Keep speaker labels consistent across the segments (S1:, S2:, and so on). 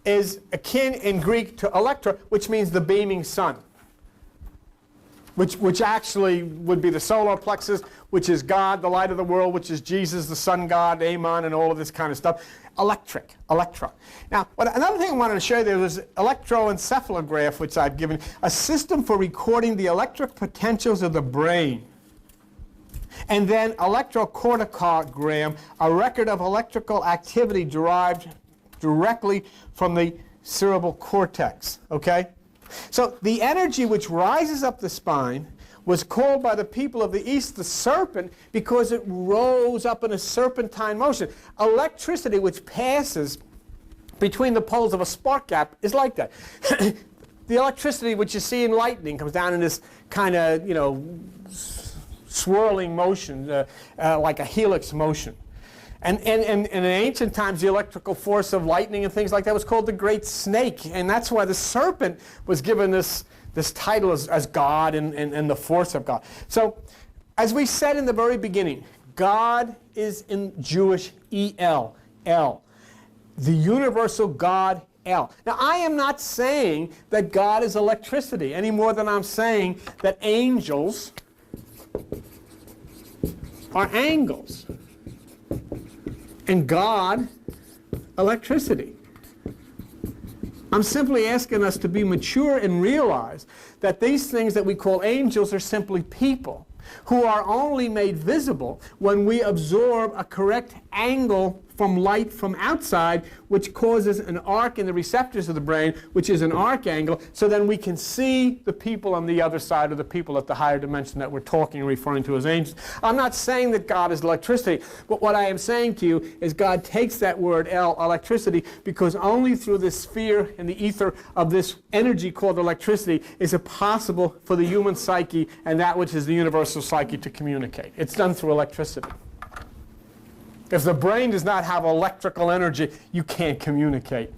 S1: is akin in Greek to electra, which means the beaming sun, which actually would be the solar plexus, which is God, the light of the world, which is Jesus, the sun god, Amon, and all of this kind of stuff. Electra. Now, another thing I wanted to show you there was electroencephalograph, which I've given, a system for recording the electric potentials of the brain. And then electrocardiogram, a record of electrical activity derived directly from the cerebral cortex, okay? So the energy which rises up the spine was called by the people of the East the serpent because it rose up in a serpentine motion. Electricity which passes between the poles of a spark gap is like that. The electricity which you see in lightning comes down in this kind of, swirling motion, like a helix motion. And in ancient times, the electrical force of lightning and things like that was called the great snake. And that's why the serpent was given this title as God and the force of God. So, as we said in the very beginning, God is in Jewish El, El. The universal God, El. Now, I am not saying that God is electricity any more than I'm saying that angels are angles. And God, electricity. I'm simply asking us to be mature and realize that these things that we call angels are simply people who are only made visible when we absorb a correct angle from light from outside, which causes an arc in the receptors of the brain, which is an arc angle, so then we can see the people on the other side, or the people at the higher dimension that we're talking and referring to as angels. I'm not saying that God is electricity, but what I am saying to you is God takes that word El, electricity, because only through the sphere and the ether of this energy called electricity is it possible for the human psyche and that which is the universal psyche to communicate. It's done through electricity. If the brain does not have electrical energy, you can't communicate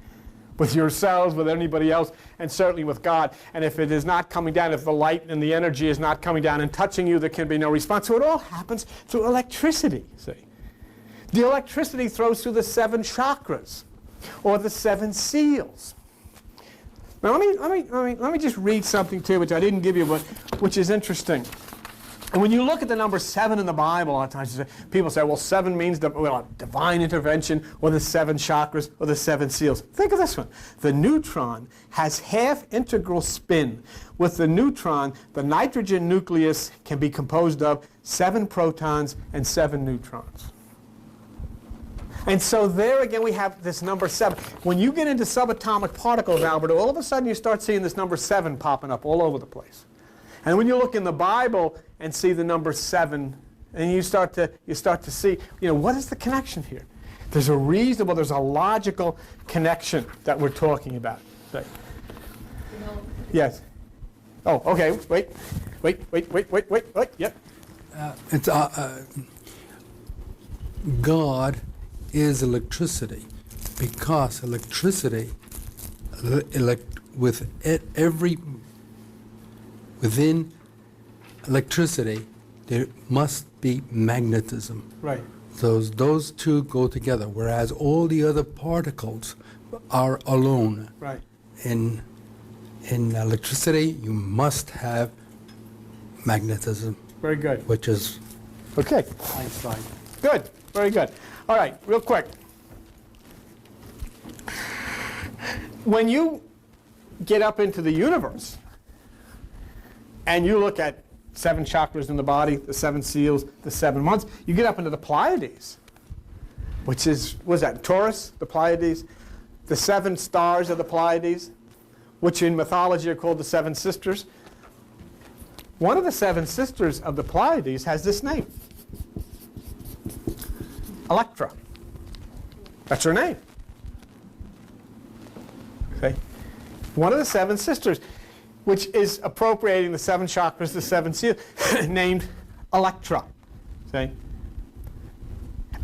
S1: with yourselves, with anybody else, and certainly with God. And if it is not coming down, if the light and the energy is not coming down and touching you, there can be no response. So it all happens through electricity, see. The electricity throws through the 7 chakras, or the 7 seals. Now let me just read something to you, which I didn't give you, but which is interesting. And when you look at the number 7 in the Bible, a lot of times people say, well, 7 means divine intervention, or the 7 chakras, or the 7 seals. Think of this one. The neutron has half integral spin. With the neutron, the nitrogen nucleus can be composed of 7 protons and 7 neutrons. And so there again we have this number 7. When you get into subatomic particles, Albert, all of a sudden you start seeing this number 7 popping up all over the place. And when you look in the Bible and see the number 7, and you start to see, what is the connection here? There's a reasonable, there's a logical connection that we're talking about. Right. Yes. Oh, okay. Wait. Yep.
S2: God is electricity, because electricity, within electricity, there must be magnetism.
S1: Right.
S2: Those two go together, whereas all the other particles are alone.
S1: Right.
S2: In electricity, you must have magnetism.
S1: Very good.
S2: Which is
S1: okay.
S2: Einstein.
S1: Good. Very good. All right. Real quick. When you get up into the universe, and you look at 7 chakras in the body, the 7 seals, the 7 months, you get up into the Pleiades, which is, what is that, Taurus, the Pleiades, the 7 stars of the Pleiades, which in mythology are called the 7 sisters. One of the 7 sisters of the Pleiades has this name, Electra. That's her name. Okay. One of the 7 sisters, which is appropriating the 7 chakras, the 7 seals, named Electra. See?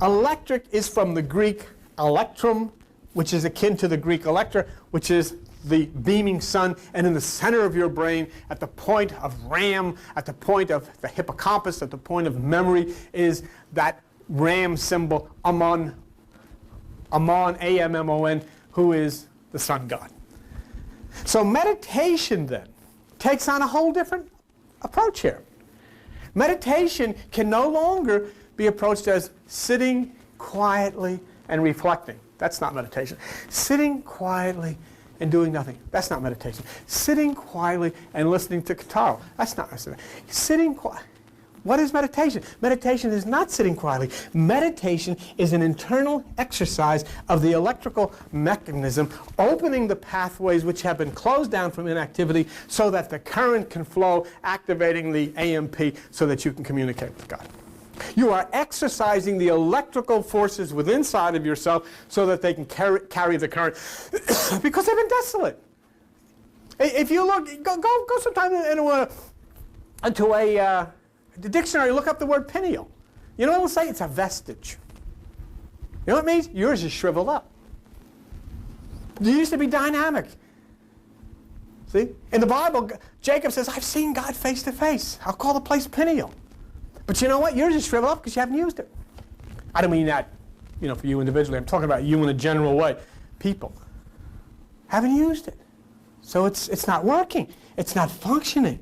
S1: Electric is from the Greek electrum, which is akin to the Greek electra, which is the beaming sun, and in the center of your brain, at the point of RAM, at the point of the hippocampus, at the point of memory, is that RAM symbol, Amon, A-M-M-O-N, who is the sun god. So meditation then takes on a whole different approach here. Meditation can no longer be approached as sitting quietly and reflecting. That's not meditation. Sitting quietly and doing nothing. That's not meditation. Sitting quietly and listening to guitar. That's not meditation. Sitting quiet. What is meditation? Meditation is not sitting quietly. Meditation is an internal exercise of the electrical mechanism, opening the pathways which have been closed down from inactivity so that the current can flow, activating the AMP so that you can communicate with God. You are exercising the electrical forces within inside of yourself so that they can carry the current because they've been desolate. If you look, go sometime into a dictionary, look up the word pineal. You know what it'll say? It's a vestige. You know what it means? Yours is shriveled up. You used to be dynamic. See? In the Bible, Jacob says, I've seen God face to face. I'll call the place Peniel. But you know what? Yours is shriveled up because you haven't used it. I don't mean that, for you individually. I'm talking about you in a general way. People haven't used it. So it's not working. It's not functioning.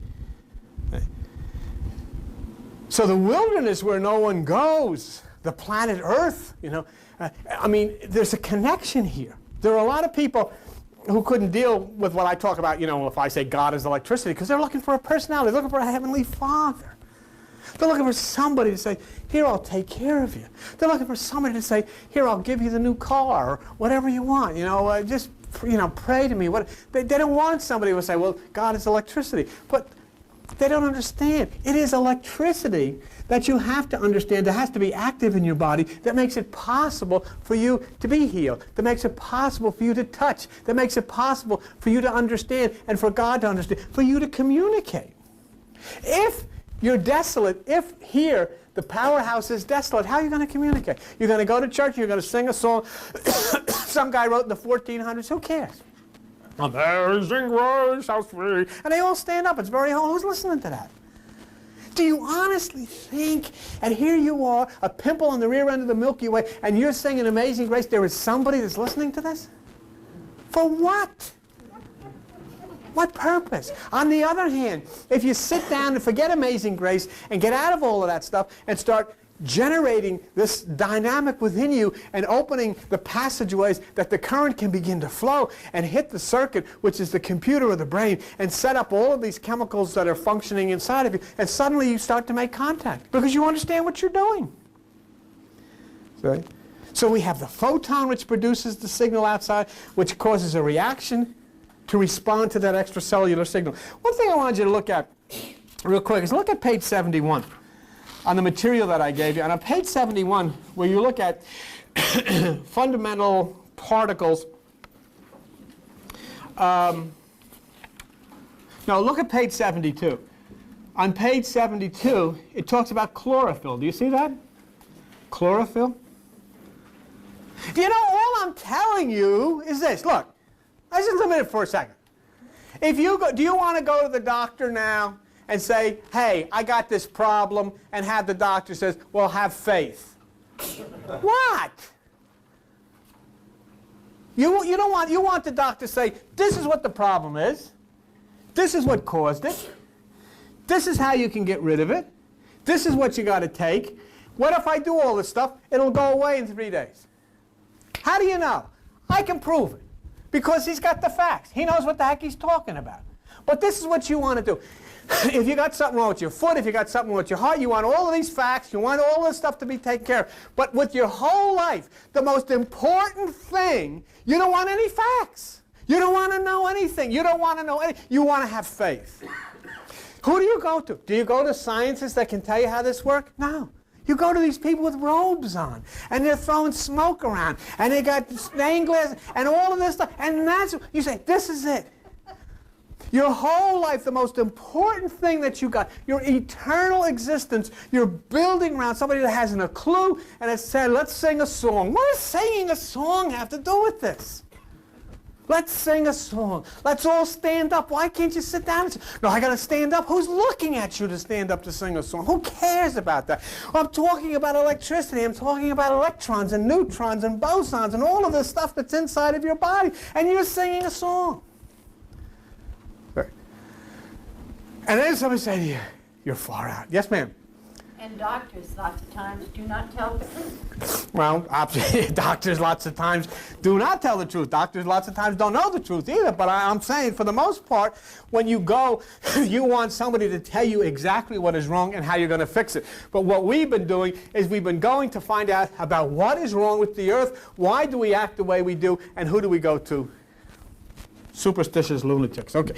S1: So the wilderness where no one goes, the planet Earth, there's a connection here. There are a lot of people who couldn't deal with what I talk about, if I say God is electricity, because they're looking for a personality. They're looking for a heavenly Father. They're looking for somebody to say, here, I'll take care of you. They're looking for somebody to say, here, I'll give you the new car, or whatever you want. Just pray to me. They don't want somebody who will say, well, God is electricity. But they don't understand. It is electricity that you have to understand, that has to be active in your body, that makes it possible for you to be healed, that makes it possible for you to touch, that makes it possible for you to understand and for God to understand, for you to communicate. If you're desolate, if here the powerhouse is desolate, how are you going to communicate? You're going to go to church, you're going to sing a song some guy wrote in the 1400s, who cares? Amazing grace, how sweet. And they all stand up. It's very hard. Who's listening to that? Do you honestly think, and here you are, a pimple on the rear end of the Milky Way, and you're singing Amazing Grace, there is somebody that's listening to this? For what? What purpose? On the other hand, if you sit down and forget Amazing Grace and get out of all of that stuff and start generating this dynamic within you and opening the passageways that the current can begin to flow and hit the circuit, which is the computer of the brain, and set up all of these chemicals that are functioning inside of you, and suddenly you start to make contact because you understand what you're doing. So we have the photon, which produces the signal outside, which causes a reaction to respond to that extracellular signal. One thing I wanted you to look at real quick is look at page 71. On the material that I gave you. And on page 71, where you look at fundamental particles, no, look at page 72. On page 72, it talks about chlorophyll. Do you see that? Chlorophyll. All I'm telling you is this. Look, let's just limit it for a second. If you go, do you want to go to the doctor now and say, hey, I got this problem, and have the doctor says, well, have faith? What? You want the doctor to say, this is what the problem is. This is what caused it. This is how you can get rid of it. This is what you got to take. What if I do all this stuff? It'll go away in 3 days. How do you know? I can prove it. Because he's got the facts. He knows what the heck he's talking about. But this is what you want to do. If you got something wrong with your foot, if you got something wrong with your heart, you want all of these facts, you want all this stuff to be taken care of. But with your whole life, the most important thing, you don't want any facts. You don't want to know anything. You don't want to know anything. You want to have faith. Who do you go to? Do you go to scientists that can tell you how this works? No. You go to these people with robes on, and they're throwing smoke around, and they got stained glass, and all of this stuff, and you say, this is it. Your whole life, the most important thing that you got, your eternal existence, you're building around somebody that hasn't a clue, and it said, let's sing a song. What does singing a song have to do with this? Let's sing a song. Let's all stand up. Why can't you sit down? No, I got to stand up. Who's looking at you to stand up to sing a song? Who cares about that? Well, I'm talking about electricity. I'm talking about electrons and neutrons and bosons and all of the stuff that's inside of your body. And you're singing a song. Right. And then somebody say to you, you're far out. Yes, ma'am.
S3: And doctors lots of times do not tell the truth.
S1: Well, doctors lots of times do not tell the truth. Doctors lots of times don't know the truth either. But I'm saying, for the most part, when you go, you want somebody to tell you exactly what is wrong and how you're going to fix it. But what we've been doing is we've been going to find out about what is wrong with the earth, why do we act the way we do, and who do we go to? Superstitious lunatics. Okay.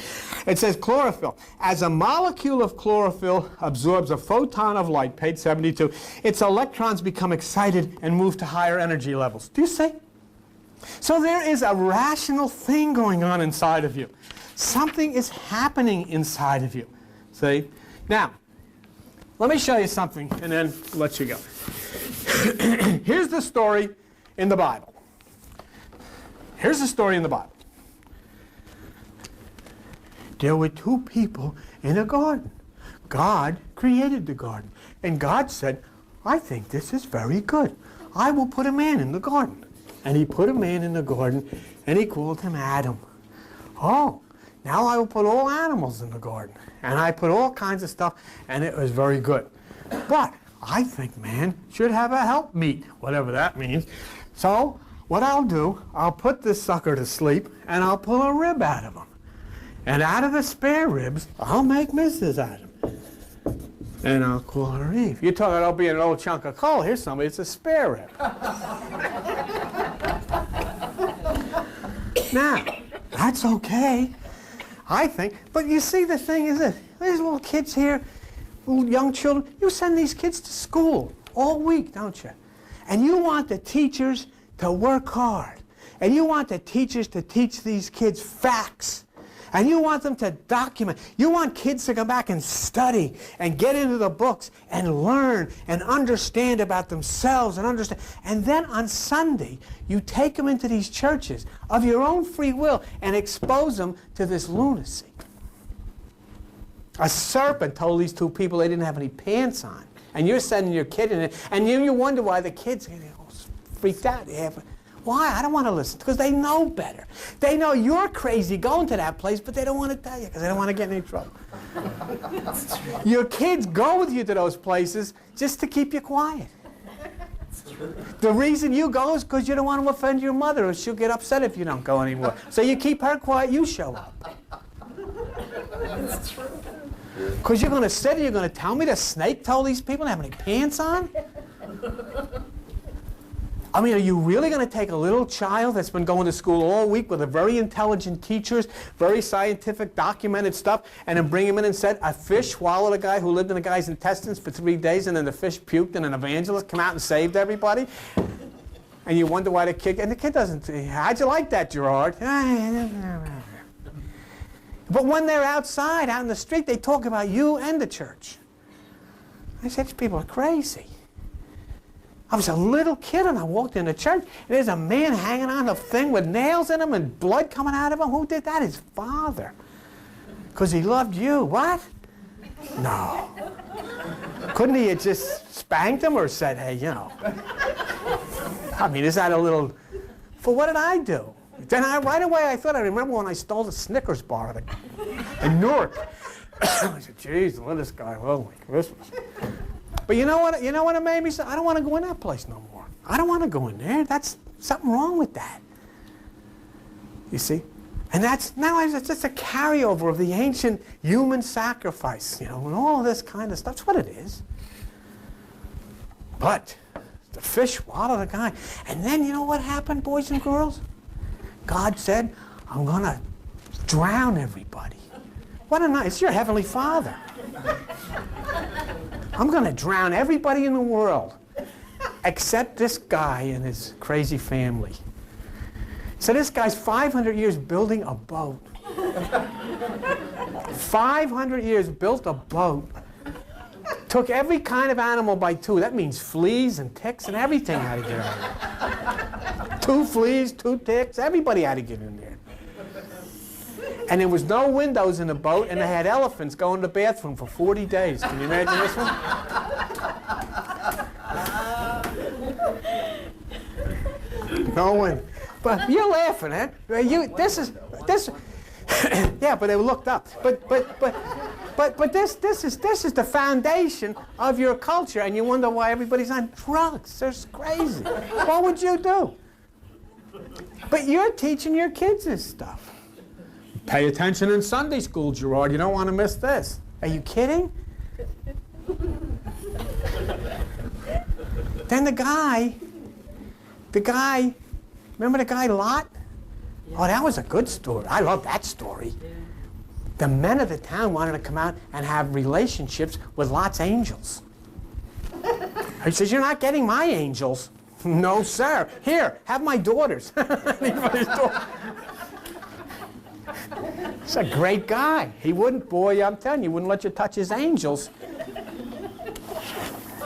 S1: It says chlorophyll. As a molecule of chlorophyll absorbs a photon of light, page 72, its electrons become excited and move to higher energy levels. Do you see? So there is a rational thing going on inside of you. Something is happening inside of you. See? Now, let me show you something and then let you go. Here's the story in the Bible. Here's the story in the Bible. There were two people in a garden. God created the garden. And God said, I think this is very good. I will put a man in the garden. And he put a man in the garden, and he called him Adam. Oh, now I will put all animals in the garden. And I put all kinds of stuff, and it was very good. But I think man should have a helpmeet, whatever that means. So what I'll do, I'll put this sucker to sleep, and I'll pull a rib out of him. And out of the spare ribs, I'll make Mrs. Adam. And I'll call her Eve. You're talking about being an old chunk of coal. Here's somebody, it's a spare rib. Now, that's okay, I think. But you see, the thing is this. There's little kids here, little young children. You send these kids to school all week, don't you? And you want the teachers to work hard. And you want the teachers to teach these kids facts. And you want them to document. You want kids to come back and study and get into the books and learn and understand about themselves and understand. And then on Sunday, you take them into these churches of your own free will and expose them to this lunacy. A serpent told these two people they didn't have any pants on. And you're sending your kid in it. And you wonder why the kids get all freaked out. Why? I don't want to listen. Because they know better. They know you're crazy going to that place, but they don't want to tell you because they don't want to get in any trouble. Your kids go with you to those places just to keep you quiet. The reason you go is because you don't want to offend your mother, or she'll get upset if you don't go anymore. So you keep her quiet, you show up. Because you're going to sit and you're going to tell me the snake told these people to have any pants on? I mean, are you really going to take a little child that's been going to school all week with a very intelligent teachers, very scientific, documented stuff, and then bring him in and said a fish swallowed a guy who lived in the guy's intestines for 3 days, and then the fish puked, and an evangelist came out and saved everybody? And you wonder why the kid doesn't, how'd you like that, Gerard? But when they're outside, out in the street, they talk about you and the church. I said, these people are crazy. I was a little kid and I walked into church and there's a man hanging on a thing with nails in him and blood coming out of him. Who did that? His father. Because he loved you. What? No. Couldn't he have just spanked him or said, hey, you know. I mean, is that a little... For what did I do? Then right away I thought, I remember when I stole the Snickers bar in Newark. I said, geez, look at this guy. Holy Christmas. But you know what? You know what it made me say? I don't want to go in that place no more. I don't want to go in there. That's something wrong with that. You see? And that's now it's just a carryover of the ancient human sacrifice, you know, and all this kind of stuff. That's what it is. But the fish swallowed a guy. And then you know what happened, boys and girls? God said, I'm going to drown everybody. What a nice, it's your Heavenly Father. I'm going to drown everybody in the world except this guy and his crazy family. So this guy's 500 years building a boat. 500 years built a boat. Took every kind of animal by two. That means fleas and ticks and everything had to get out of there. 2 fleas, 2 ticks, everybody had to get in there. And there was no windows in the boat, and they had elephants going to the bathroom for 40 days. Can you imagine this one? No one. But you're laughing, huh? This is. Yeah, but they looked up. But this is the foundation of your culture, and you wonder why everybody's on drugs. They're crazy. What would you do? But you're teaching your kids this stuff. Pay attention in Sunday school, Gerard. You don't want to miss this. Are you kidding? Then the guy, remember the guy Lot? Yeah. Oh, that was a good story. I love that story. Yeah. The men of the town wanted to come out and have relationships with Lot's angels. He says, you're not getting my angels. No, sir. Here, have my daughters. He's a great guy. He wouldn't, boy, I'm telling you, wouldn't let you touch his angels.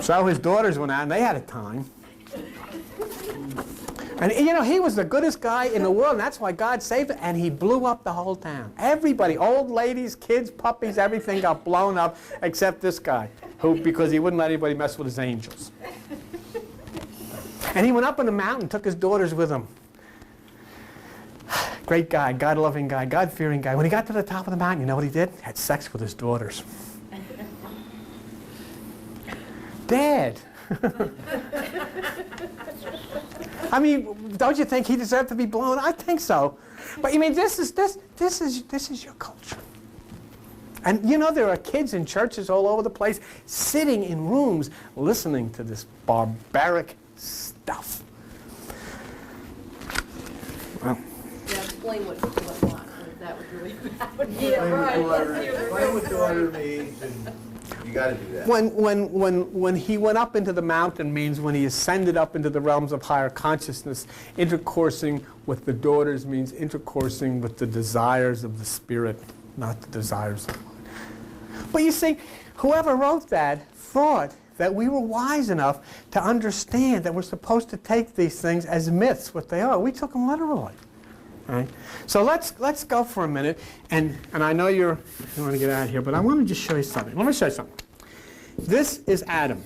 S1: So his daughters went out and they had a time. And you know, he was the goodest guy in the world, and that's why God saved him, and he blew up the whole town. Everybody, old ladies, kids, puppies, everything got blown up except this guy, because he wouldn't let anybody mess with his angels. And he went up on the mountain and took his daughters with him. Great guy, God-loving guy, God-fearing guy. When he got to the top of the mountain, you know what he did? Had sex with his daughters. Dead. I mean, don't you think he deserved to be blown? I think so. But I mean, this is your culture. And you know, there are kids in churches all over the place sitting in rooms listening to this barbaric stuff. Well.
S4: Yeah, explain what that would really about.
S3: Yeah, right.
S5: Explain what daughter means, and you got to do that.
S1: When he went up into the mountain means when he ascended up into the realms of higher consciousness. Intercoursing with the daughters means intercoursing with the desires of the spirit, not the desires of the mind. But you see, whoever wrote that thought that we were wise enough to understand that we're supposed to take these things as myths, what they are. We took them literally. Right? So let's go for a minute, and I know you want to get out of here, but I want to just show you something. Let me show you something. This is Adam.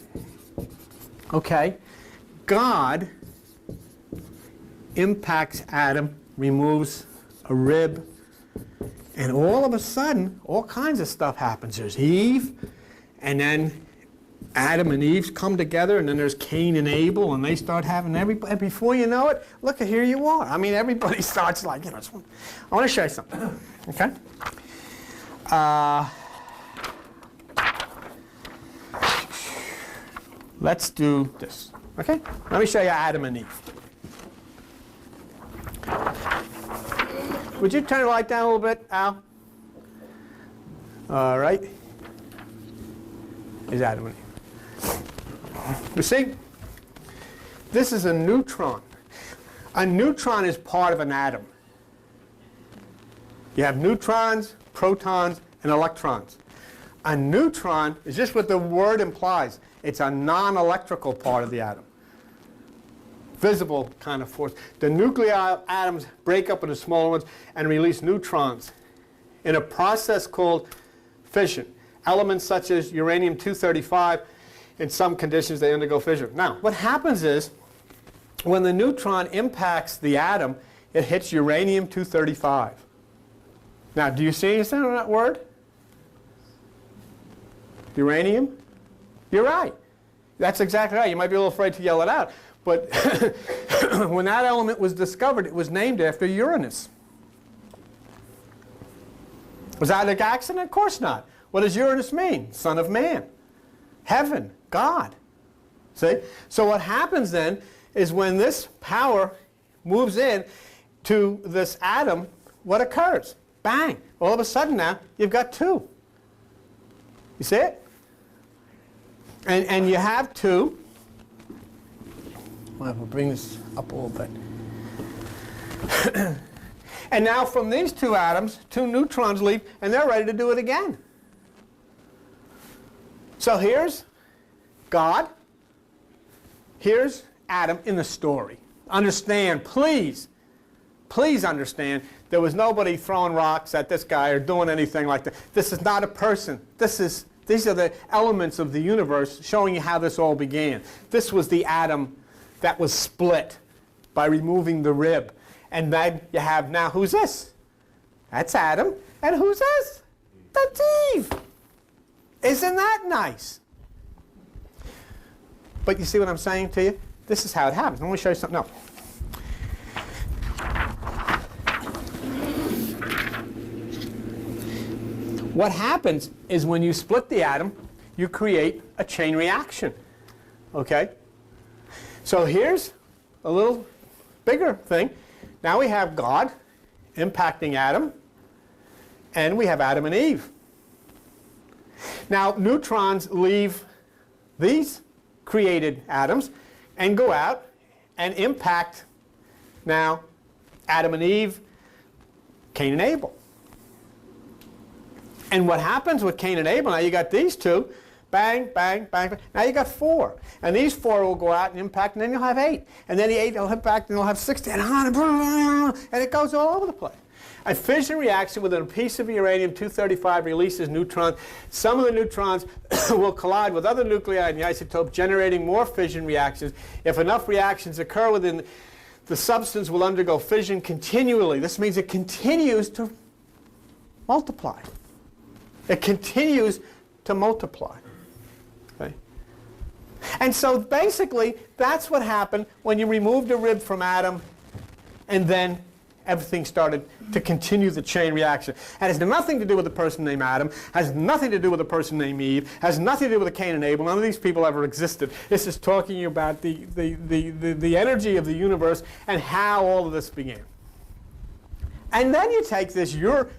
S1: Okay? God impacts Adam, removes a rib, and all of a sudden, all kinds of stuff happens. There's Eve, and then Adam and Eve come together, and then there's Cain and Abel, and they start having everybody. And before you know it, look at here you are. I mean, everybody starts like, you know. I want to show you something. Okay? Let's do this. Okay? Let me show you Adam and Eve. Would you turn the light down a little bit, Al? All right. Here's Adam and Eve. You see, this is a neutron. A neutron is part of an atom. You have neutrons, protons, and electrons. A neutron is just what the word implies. It's a non-electrical part of the atom. Visible kind of force. The nuclear atoms break up into smaller ones and release neutrons in a process called fission. Elements such as uranium-235, in some conditions they undergo fission. Now, what happens is, when the neutron impacts the atom, it hits uranium-235. Now, do you see anything on that word? Uranium? You're right. That's exactly right. You might be a little afraid to yell it out. But when that element was discovered, it was named after Uranus. Was that an accident? Of course not. What does Uranus mean? Son of man. Heaven. God. See? So what happens then is when this power moves in to this atom, what occurs? Bang. All of a sudden now, you've got two. You see it? And you have two. Well, we'll bring this up a little bit. And now from these two atoms, two neutrons leave, and they're ready to do it again. So here's God. Here's Adam in the story. Understand, please understand There was nobody throwing rocks at this guy or doing anything like that. This is not a person. These are the elements of the universe showing you how this all began. This was the atom that was split by removing the rib. And then you have now, who's this? That's Adam. And who's this? That's Eve. Isn't that nice? But you see what I'm saying to you? This is how it happens. Let me show you something else. What happens is when you split the atom, you create a chain reaction. Okay? So here's a little bigger thing. Now we have God impacting Adam, and we have Adam and Eve. Now neutrons leave these created atoms and go out and impact now Adam and Eve, Cain and Abel. And what happens with Cain and Abel, now you got these two, bang, bang, bang, bang. Now you got 4. And these 4 will go out and impact, and then you'll have 8. And then the 8 will impact, and you'll have 16. And it goes all over the place. A fission reaction within a piece of uranium-235 releases neutrons. Some of the neutrons will collide with other nuclei in the isotope, generating more fission reactions. If enough reactions occur within the substance will undergo fission continually. This means it continues to multiply. It continues to multiply. Okay? And so basically, that's what happened when you removed a rib from Adam, and then everything started to continue the chain reaction. And it has nothing to do with a person named Adam, has nothing to do with a person named Eve, has nothing to do with a Cain and Abel. None of these people ever existed. This is talking about the energy of the universe and how all of this began. And then you take this, your